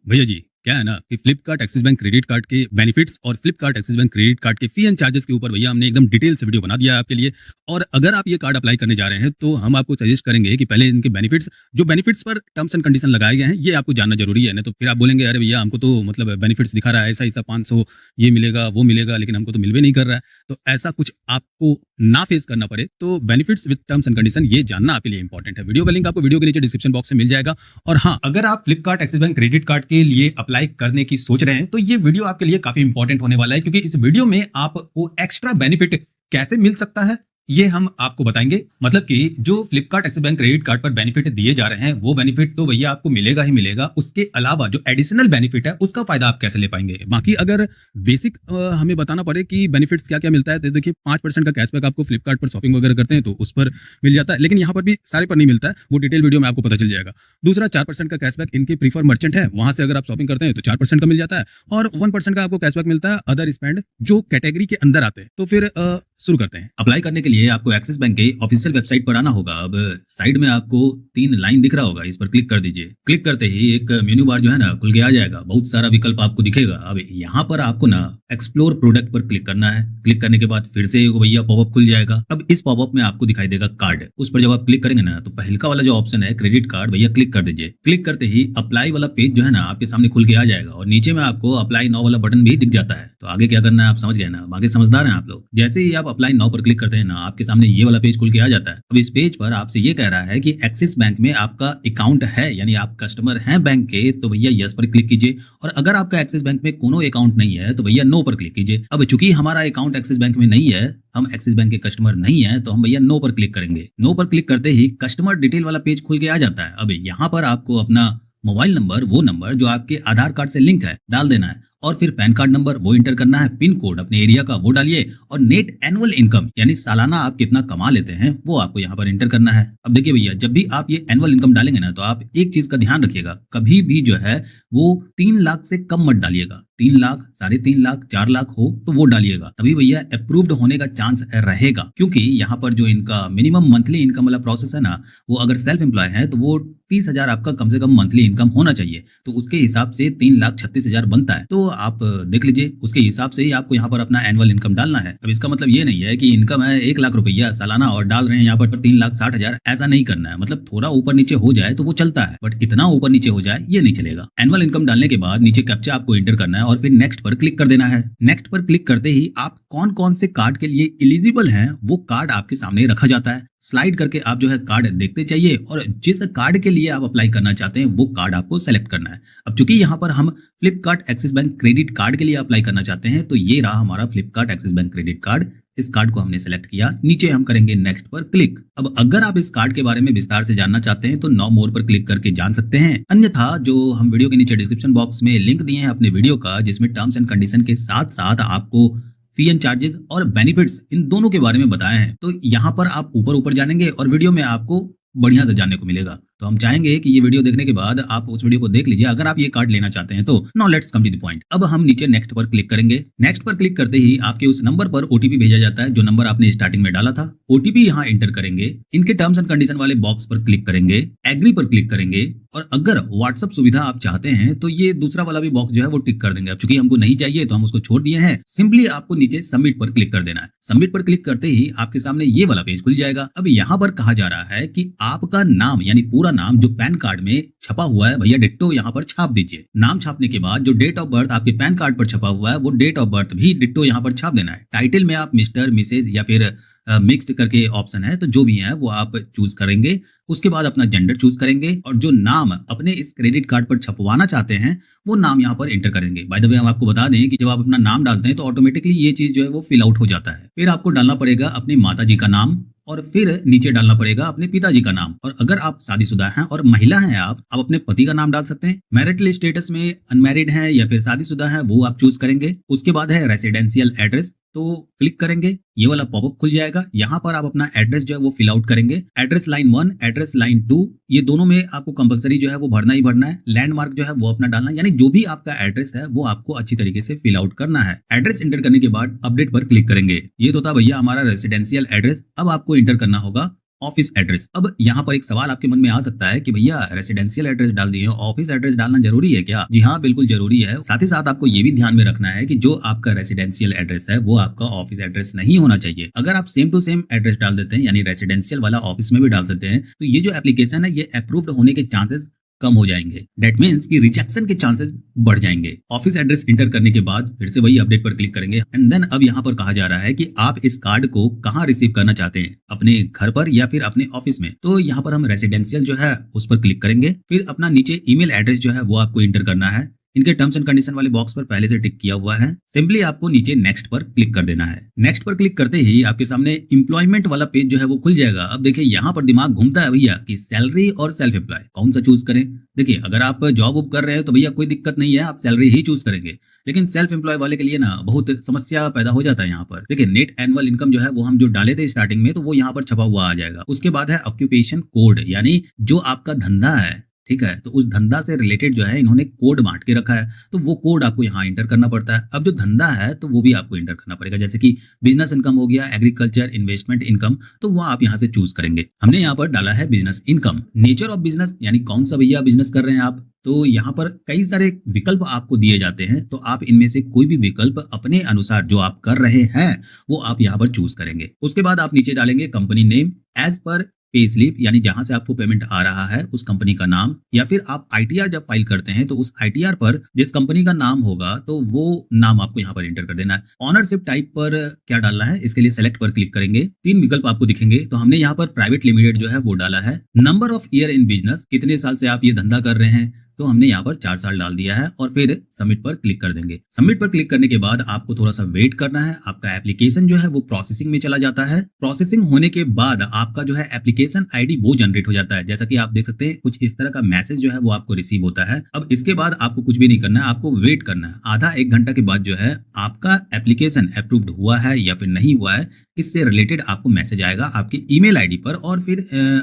भैया जी, क्या है ना कि Flipkart axis bank credit card के बेनिफिट्स और Flipkart axis bank credit card के फी एंड चार्जेस के ऊपर भैया हमने एकदम डिटेल से वीडियो बना दिया है आपके लिए। और अगर आप ये कार्ड अप्लाई करने जा रहे हैं तो हम आपको सजेस्ट करेंगे कि पहले इनके बेनिफिट्स, जो बेनिफिट्स पर टर्म्स एंड कंडीशन लगाए गए हैं, ये आपको जानना जरूरी है। नहीं तो फिर आप बोलेंगे अरे भैया हमको तो मतलब बेनिफिट्स दिखा रहा है ऐसा ऐसा 500 ये मिलेगा वो मिलेगा, लेकिन हमको तो मिल भी नहीं कर रहा है। तो ऐसा कुछ आपको ना फेस करना पड़े तो benefits with terms and condition ये जानना आपके लिए इंपॉर्टेंट है। वीडियो का लिंक आपको वीडियो के नीचे डिस्क्रिप्शन बॉक्स में मिल जाएगा। और हाँ, अगर आप Flipkart axis bank credit card के लिए अप्लाई करने की सोच रहे हैं तो ये वीडियो आपके लिए काफी इंपॉर्टेंट होने वाला है, क्योंकि इस वीडियो में आपको एक्स्ट्रा बेनिफिट कैसे मिल सकता है ये हम आपको बताएंगे। मतलब कि जो Flipkart axis bank credit card पर बेनिफिट दिए जा रहे हैं वो बेनिफिट तो भैया आपको मिलेगा ही मिलेगा। उसके अलावा जो एडिशनल बेनिफिट है उसका फायदा आप कैसे ले पाएंगे। बाकी अगर बेसिक हमें बताना पड़े कि बेनिफिट्स क्या क्या मिलता है तो देखिए 5% का कैशबैक आपको फ्लिपकार्ट पर शॉपिंग वगैरह करते हैं तो उस पर मिल जाता है, लेकिन यहाँ पर भी सारे पर नहीं मिलता है, वो डिटेल वीडियो में आपको पता चल जाएगा। दूसरा 4% का कैशबैक इनके प्रीफर मर्चेंट है, वहां से अगर आप शॉपिंग करते हैं तो 4% का मिल जाता है। और 1% का आपको कैशबैक मिलता है अदर स्पेंड जो कैटेगरी के अंदर आते हैं। तो फिर शुरू करते हैं। अप्लाई करने के लिए आपको एक्सिस बैंक के ऑफिशियल वेबसाइट पर आना होगा। अब साइड में आपको 3 लाइन दिख रहा होगा, इस पर क्लिक कर दीजिए। क्लिक करते ही एक मेन्यू बार जो है ना खुल के आ जाएगा, बहुत सारा विकल्प आपको दिखेगा। अब यहाँ पर आपको ना एक्सप्लोर प्रोडक्ट पर क्लिक करना है। क्लिक करने के बाद फिर से एक भैया पॉपअप खुल जाएगा। अब इस पॉपअप में आपको दिखाई देगा कार्ड, उस पर जब आप क्लिक करेंगे ना तो पहलका वाला जो ऑप्शन है क्रेडिट कार्ड, भैया क्लिक कर दीजिए। क्लिक करते ही अप्लाई वाला पेज जो है ना आपके सामने खुल के आ जाएगा और नीचे में आपको अप्लाई नाउ वाला बटन भी दिख जाता है। तो आगे क्या करना है आप समझ गए ना, आगे समझदार हैं आप लोग। जैसे ही आप अप्लाई नाउ पर क्लिक करते हैं ना आपके सामने ये वाला पेज खुल के आ जाता है। अब इस पेज पर आपसे ये कह रहा है कि एक्सिस बैंक में आपका अकाउंट है, यानी आप कस्टमर हैं बैंक के, तो भैया यस पर क्लिक कीजिए। और अगर आपका एक्सिस बैंक में कोनो अकाउंट नहीं है तो भैया नो पर क्लिक कीजिए। अब चूंकि हमारा अकाउंट एक्सिस बैंक में नहीं है, हम एक्सिस बैंक के कस्टमर नहीं है, तो हम भैया नो पर क्लिक करेंगे। नो पर क्लिक करते ही कस्टमर डिटेल वाला पेज खुल के आ जाता है। अब यहाँ पर आपको अपना मोबाइल नंबर, वो नंबर जो आपके आधार कार्ड से लिंक है, डाल देना है। और फिर पैन कार्ड नंबर वो इंटर करना है, पिन कोड अपने एरिया का वो डालिए, और नेट एनुअल इनकम यानी सालाना आप कितना कमा लेते हैं वो आपको यहाँ पर इंटर करना है। अब देखिए भैया, जब भी आप ये एनुअल इनकम डालेंगे ना तो आप एक चीज का ध्यान रखिएगा, कभी भी जो है वो 3 लाख से कम मत डालिएगा। 3 लाख, 3.5 लाख, 4 लाख हो तो वो डालिएगा, तभी भैया अप्रूव्ड होने का चांस रहेगा। क्योंकि यहाँ पर जो इनका मिनिमम मंथली इनकम वाला प्रोसेस है ना, वो अगर सेल्फ एम्प्लॉय है तो वो 30,000 आपका कम से कम मंथली इनकम होना चाहिए। तो उसके हिसाब से 3,36,000 बनता है। तो आप देख लीजिए, उसके हिसाब से ही आपको यहाँ पर अपना एनुअल इनकम डालना है। अब इसका मतलब ये नहीं है कि इनकम है 1 लाख रुपया सालाना और डाल रहे हैं यहाँ पर 3,60,000, ऐसा नहीं करना है। मतलब थोड़ा ऊपर नीचे हो जाए तो वो चलता है, बट इतना ऊपर नीचे हो जाए ये नहीं चलेगा। एनुअल इनकम डालने के बाद नीचे कैप्चा आपको इंटर करना है और फिर नेक्स्ट पर क्लिक कर देना है। नेक्स्ट पर क्लिक करते ही आप कौन कौन से कार्ड के लिए एलिजिबल हैं वो कार्ड आपके सामने रखा जाता है। स्लाइड करके आप जो है कार्ड देखते चाहिए और जिस कार्ड के लिए आप अप्लाई करना चाहते हैं वो कार्ड आपको सेलेक्ट करना है। अब चूंकि यहाँ पर हम Flipkart axis bank credit card के लिए अप्लाई करना चाहते हैं तो ये रहा हमारा Flipkart axis bank credit card. इस कार्ड को हमने सेलेक्ट किया, नीचे हम करेंगे नेक्स्ट पर क्लिक। अब अगर आप इस कार्ड के बारे में विस्तार से जानना चाहते हैं तो नो मोर पर क्लिक करके जान सकते हैं। अन्यथा जो हम वीडियो के नीचे डिस्क्रिप्शन बॉक्स में लिंक दिए हैं अपने वीडियो का, जिसमें टर्म्स एंड कंडीशन के साथ साथ आपको फी एंड चार्जेस और बेनिफिट्स इन दोनों के बारे में बताए हैं, तो यहाँ पर आप ऊपर ऊपर जानेंगे और वीडियो में आपको बढ़िया से जानने को मिलेगा। तो हम चाहेंगे कि ये वीडियो देखने के बाद आप उस वीडियो को देख लीजिए अगर आप ये कार्ड लेना चाहते हैं तो। Now let's come to the point. अब हम नीचे नेक्स्ट पर क्लिक करेंगे। नेक्स्ट पर क्लिक करते ही आपके उस नंबर पर ओटीपी भेजा जाता है जो नंबर आपने स्टार्टिंग में डाला था। ओटीपी यहाँ एंटर करेंगे, इनके टर्म्स एंड कंडीशन वाले बॉक्स पर क्लिक करेंगे, एग्री पर क्लिक करेंगे, और अगर व्हाट्सएप सुविधा आप चाहते हैं तो ये दूसरा वाला भी बॉक्स जो है वो टिक कर देंगे। अब चूंकि हमको नहीं चाहिए तो हम उसको छोड़ दिए हैं। सिंपली आपको नीचे सबमिट पर क्लिक कर देना है। सबमिट पर क्लिक करते ही आपके सामने ये वाला पेज खुल जाएगा। अब यहाँ पर कहा जा रहा है कि आपका नाम यानी पूरा नाम जो पैन कार्ड में छपा हुआ है भैया डिट्टो यहाँ पर छाप दीजिए। नाम छापने के बाद जो डेट ऑफ बर्थ आपके पैन कार्ड पर छपा हुआ है वो डेट ऑफ बर्थ भी डिट्टो यहाँ पर छाप देना है। टाइटल में आप मिस्टर, मिसेज या फिर मिक्स्ड करके ऑप्शन है, तो जो भी है वो आप चूज करेंगे। उसके बाद अपना जेंडर चूज करेंगे और जो नाम अपने इस क्रेडिट कार्ड पर छपवाना चाहते हैं वो नाम यहाँ पर एंटर करेंगे। बाय द वे हम आपको बता दें कि जब आप अपना नाम डालते हैं तो ऑटोमेटिकली ये चीज जो है वो फिल आउट हो जाता है। फिर आपको डालना पड़ेगा अपनी माता जी का नाम और फिर नीचे डालना पड़ेगा अपने पिताजी का नाम। और अगर आप शादीशुदा हैं और महिला हैं आप अपने पति का नाम डाल सकते हैं। मैरिटल स्टेटस में अनमैरिड हैं या फिर शादीशुदा हैं वो आप चूज करेंगे। उसके बाद है रेसिडेंशियल एड्रेस, तो क्लिक करेंगे, ये वाला पॉपअप खुल जाएगा। यहाँ पर आप अपना एड्रेस जो है वो फिल आउट करेंगे। एड्रेस लाइन 1, एड्रेस लाइन 2, ये दोनों में आपको कंपलसरी जो है वो भरना ही भरना है। लैंडमार्क जो है वो अपना डालना है, यानी जो भी आपका एड्रेस है वो आपको अच्छी तरीके से फिल आउट करना है। एड्रेस इंटर करने के बाद अपडेट पर क्लिक करेंगे। ये तो था भैया हमारा रेसिडेंशियल एड्रेस। अब आपको इंटर करना होगा ऑफिस एड्रेस। अब यहाँ पर एक सवाल आपके मन में आ सकता है कि भैया रेसिडेंशियल एड्रेस डाल दिए, ऑफिस एड्रेस डालना जरूरी है क्या? जी हाँ, बिल्कुल जरूरी है। साथ ही साथ आपको ये भी ध्यान में रखना है कि जो आपका रेसिडेंशियल एड्रेस है वो आपका ऑफिस एड्रेस नहीं होना चाहिए। अगर आप सेम टू सेम एड्रेस डाल देते हैं, यानी रेसिडेंशियल वाला ऑफिस में भी डाल देते हैं, तो ये जो एप्लीकेशन है ये अप्रूव्ड होने के चांसेस कम हो जाएंगे। दैट मीन्स कि रिजेक्शन के चांसेस बढ़ जाएंगे। ऑफिस एड्रेस इंटर करने के बाद फिर से वही अपडेट पर क्लिक करेंगे एंड देन अब यहाँ पर कहा जा रहा है कि आप इस कार्ड को कहाँ रिसीव करना चाहते हैं, अपने घर पर या फिर अपने ऑफिस में। तो यहाँ पर हम रेसिडेंशियल जो है उस पर क्लिक करेंगे, फिर अपना नीचे ईमेल एड्रेस जो है वो आपको इंटर करना है। इनके टर्म्स एंड कंडीशन वाले बॉक्स पर पहले से टिक किया हुआ है, सिंपली आपको नीचे नेक्स्ट पर क्लिक कर देना है। नेक्स्ट पर क्लिक करते ही आपके सामने एम्प्लॉयमेंट वाला पेज जो है वो खुल जाएगा। अब देखिए यहाँ पर दिमाग घूमता है भैया कि सैलरी और सेल्फ एम्प्लॉय कौन सा चूज करें। देखिए अगर आप जॉब कर रहे हैं तो भैया कोई दिक्कत नहीं है, आप सैलरी ही चूज करेंगे, लेकिन सेल्फ एम्प्लॉय वाले के लिए ना बहुत समस्या पैदा हो जाता है। यहाँ पर देखिए नेट एनुअल इनकम जो है वो हम जो डाले थे स्टार्टिंग में, तो वो यहाँ पर छपा हुआ आ जाएगा। उसके बाद है ऑक्यूपेशन कोड, यानी जो आपका धंधा है, ठीक है, तो उस धंधा से रिलेटेड जो है इन्होंने कोड बांट के रखा है, तो वो कोड आपको यहाँ इंटर करना पड़ता है। अब जो धंधा है तो वो भी आपको इंटर करना पड़ेगा, जैसे कि बिजनेस इनकम हो गया, एग्रीकल्चर, इन्वेस्टमेंट इनकम, तो वो आप यहाँ से चूज करेंगे। हमने यहाँ पर डाला है business income. Nature of business, यानी कौन सा भैया बिजनेस कर रहे हैं आप, तो यहाँ पर कई सारे विकल्प आपको दिए जाते हैं, तो आप इनमें से कोई भी विकल्प अपने अनुसार जो आप कर रहे हैं वो आप यहाँ पर चूज करेंगे। उसके बाद आप नीचे डालेंगे company name as per pay slip, यानी जहां से आपको पेमेंट आ रहा है उस कंपनी का नाम, या फिर आप आईटीआर जब फाइल करते हैं तो उस आईटीआर पर जिस कंपनी का नाम होगा तो वो नाम आपको यहाँ पर एंटर कर देना है। ऑनरशिप टाइप पर क्या डालना है, इसके लिए सेलेक्ट पर क्लिक करेंगे, 3 विकल्प आपको दिखेंगे। तो हमने यहाँ पर प्राइवेट लिमिटेड जो है वो डाला है। Number of year in business, कितने साल से आप ये धंधा कर रहे हैं, तो हमने यहाँ पर 4 साल डाल दिया है और फिर सबमिट पर क्लिक कर देंगे। सबमिट पर क्लिक करने के बाद आपको थोड़ा सा वेट करना है। आपका एप्लीकेशन जो है वो प्रोसेसिंग में चला जाता है। प्रोसेसिंग होने के बाद आपका जो है एप्लीकेशन आईडी वो जनरेट हो जाता है। जैसा कि आप देख सकते हैं कुछ इस तरह का मैसेज जो है वो आपको रिसीव होता है। अब इसके बाद आपको कुछ भी नहीं करना है, आपको वेट करना है। आधा 1 घंटा के बाद जो है आपका एप्लीकेशन अप्रूव्ड हुआ है या फिर नहीं हुआ है, इससे रिलेटेड आपको मैसेज आएगा आपके ईमेल आईडी पर और फिर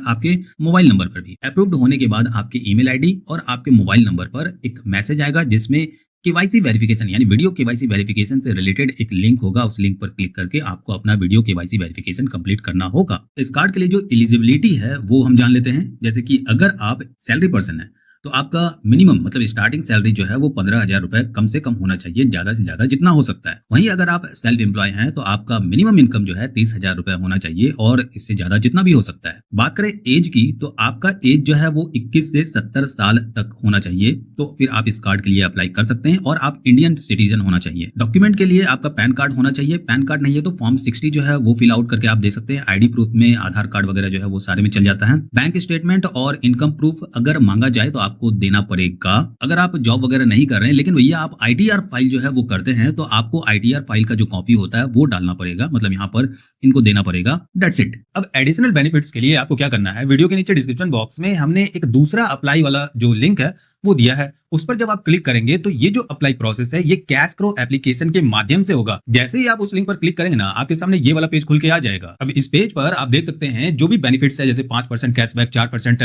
आपके मोबाइल नंबर पर भी। अप्रूव्ड होने के बाद आपके ईमेल आईडी और आपके मोबाइल नंबर पर एक मैसेज आएगा जिसमें केवाईसी वेरिफिकेशन, यानी वीडियो केवाईसी वेरिफिकेशन से रिलेटेड एक लिंक होगा। उस लिंक पर क्लिक करके आपको अपना वीडियो केवाईसी वेरिफिकेशन कंप्लीट करना होगा। इस कार्ड के लिए जो एलिजिबिलिटी है वो हम जान लेते हैं। जैसे कि अगर आप सैलरी पर्सन है तो आपका मिनिमम मतलब स्टार्टिंग सैलरी जो है वो 15,000 रुपए कम से कम होना चाहिए, ज्यादा से ज्यादा जितना हो सकता है। वहीं अगर आप सेल्फ एम्प्लॉय हैं तो आपका मिनिमम इनकम जो है 30,000 रुपए होना चाहिए और इससे ज्यादा जितना भी हो सकता है। बात करें एज की तो आपका एज जो है वो 21 से 70 साल तक होना चाहिए, तो फिर आप इस कार्ड के लिए अप्लाई कर सकते हैं और आप इंडियन सिटीजन होना चाहिए। डॉक्यूमेंट के लिए आपका पैन कार्ड होना चाहिए। पैन कार्ड नहीं है तो फॉर्म 60 जो है वो फिल आउट करके आप दे सकते हैं। आईडी प्रूफ में आधार कार्ड वगैरह जो है वो सारे में चल जाता है। बैंक स्टेटमेंट और इनकम प्रूफ अगर मांगा जाए तो आपको देना पड़ेगा। अगर आप जॉब वगैरह नहीं कर रहे हैं लेकिन भैया आप आईटीआर फाइल जो है वो करते हैं तो आपको आईटीआर फाइल का जो कॉपी होता है वो डालना पड़ेगा, मतलब यहाँ पर इनको देना पड़ेगा। That's it. अब एडिशनल बेनिफिट्स के लिए आपको क्या करना है, वीडियो के नीचे डिस्क्रिप्शन बॉक्स में हमने एक दूसरा अप्लाई वाला जो लिंक है वो दिया है। उस पर जब आप क्लिक करेंगे तो ये जो अप्लाई प्रोसेस है ये कैश करो एप्लीकेशन के माध्यम से होगा। जैसे ही आप उस लिंक पर क्लिक करेंगे ना आपके सामने ये वाला पेज खुल के आ जाएगा। अब इस पेज पर आप देख सकते हैं जो भी बेनिफिट्स है, जैसे 5% कैशबैक, 4%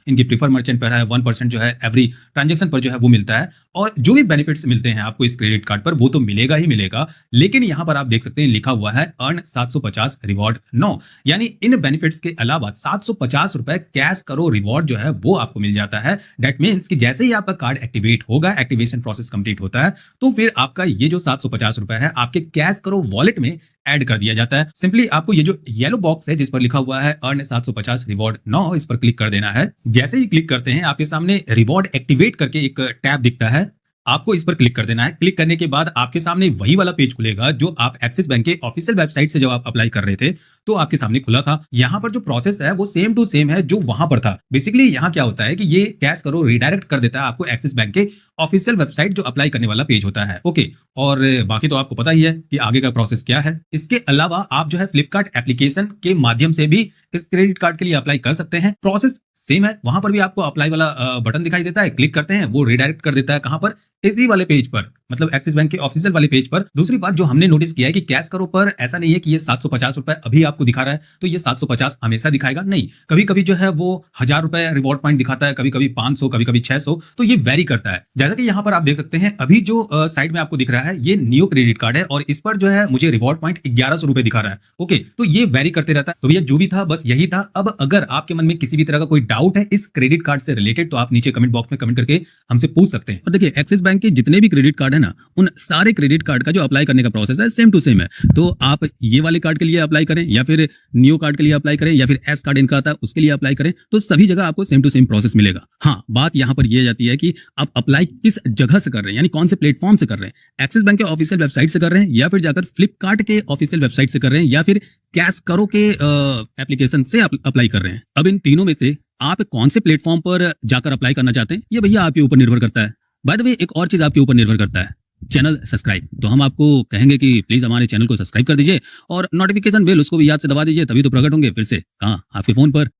इनकी प्रीफर मर्चेंट पर है, 1% जो है एवरी ट्रांजेक्शन पर जो है वो मिलता है। और जो भी बेनिफिट्स मिलते हैं आपको इस क्रेडिट कार्ड पर वो तो मिलेगा ही मिलेगा, लेकिन यहाँ पर आप देख सकते हैं लिखा हुआ है अर्न 750 रिवॉर्ड नो, यानी इन बेनिफिट्स के अलावा 750 रुपए कैश करो रिवॉर्ड जो है वो आपको मिल जाता है। दैट मीन्स कि जैसे ही आपका कार्ड एक्टिवेट होगा, एक्टिवेशन प्रोसेस कंप्लीट होता है, तो फिर आपका ये जो 750 रुपए है आपके कैश करो वॉलेट में ऐड कर दिया जाता है। सिंपली आपको ये जो येलो बॉक्स है जिस पर लिखा हुआ है अर्न 750 रिवॉर्ड नाउ, इस पर क्लिक कर देना है। जैसे ही क्लिक करते हैं आपके सामने रिवॉर्ड एक्टिवेट करके एक टैब दिखता है, आपको इस पर क्लिक कर देना है। क्लिक करने के बाद आपके सामने वही वाला पेज खुलेगा जो आप एक्सिस बैंक के ऑफिशियल वेबसाइट से जब आप अप्लाई कर रहे थे तो आपके सामने खुला था। यहाँ पर जो प्रोसेस है वो सेम टू सेम है जो वहां पर था। बेसिकली यहाँ क्या होता है कि ये कैश करो रिडायरेक्ट कर देता है आपको एक्सिस बैंक के ऑफिशियल वेबसाइट जो अप्लाई करने वाला पेज होता है। ओके, और बाकी तो आपको पता ही है कि आगे का प्रोसेस क्या है। इसके अलावा आप जो है फ्लिपकार्ट एप्लीकेशन के माध्यम से भी इस क्रेडिट कार्ड के लिए अप्लाई कर सकते हैं। प्रोसेस सेम है, वहां पर भी आपको अप्लाई वाला बटन दिखाई देता है, क्लिक करते हैं, वो रिडायरेक्ट कर देता है कहां पर, इसी वाले पेज पर, मतलब एक्सिस बैंक के ऑफिशियल वाले पेज पर। दूसरी बात जो हमने नोटिस किया है कि कैश करो पर ऐसा नहीं है कि ये 750 रुपए अभी आप आपको दिखा रहा है तो ये 750 हमेशा दिखाएगा नहीं, कभी कभी जो है वो 1000 रुपए रिवॉर्ड पॉइंट दिखाता है, कभी कभी 500, कभी कभी 600, तो ये वेरी करता है। जैसा कि यहाँ पर आप देख सकते हैं अभी जो साइड में आपको दिख रहा है ये नियो क्रेडिट कार्ड है और इस पर जो है मुझे रिवॉर्ड पॉइंट 1100 रुपए दिखा रहा है। ओके, तो ये वेरी करते रहता है। तो भैया जो भी था बस यही था। अब अगर आपके मन में किसी भी तरह का कोई डाउट है इस क्रेडिट कार्ड से रिलेटेड तो आप नीचे कमेंट बॉक्स में कमेंट करके हमसे पूछ सकते हैं। और देखिए एक्सिस बैंक के जितने भी क्रेडिट कार्ड है ना, उन सारे क्रेडिट कार्ड का जो अप्लाई करने का प्रोसेस है सेम टू सेम है। तो आप ये वाले कार्ड के लिए अप्लाई करें या फिर नियो कार्ड के लिए अप्लाई करें या फिर एस कार्ड इनका आता है उसके लिए अप्लाई करें, तो सभी जगह आपको सेम टू सेम प्रोसेस मिलेगा। हाँ, बात यहाँ पर ये जाती है कि आप अप्लाई किस जगह से कर रहे हैं, यानी कौन से प्लेटफॉर्म से कर रहे हैं। एक्सिस बैंक के ऑफिशियल वेबसाइट से कर रहे हैं या फिर जाकर फ्लिपकार्ट के ऑफिशियल वेबसाइट से कर रहे हैं या फिर कैश करो के एप्लीकेशन से अप्लाई कर रहे हैं। अब इन तीनों में से आप कौन से प्लेटफॉर्म पर जाकर अप्लाई करना चाहते हैं ये भैया आपके ऊपर निर्भर करता है। बाय द वे एक और चीज आपके ऊपर निर्भर करता है, चैनल सब्सक्राइब। तो हम आपको कहेंगे कि प्लीज हमारे चैनल को सब्सक्राइब कर दीजिए और नोटिफिकेशन बेल उसको भी याद से दबा दीजिए, तभी तो प्रकट होंगे फिर से कहाँ आपके फोन पर।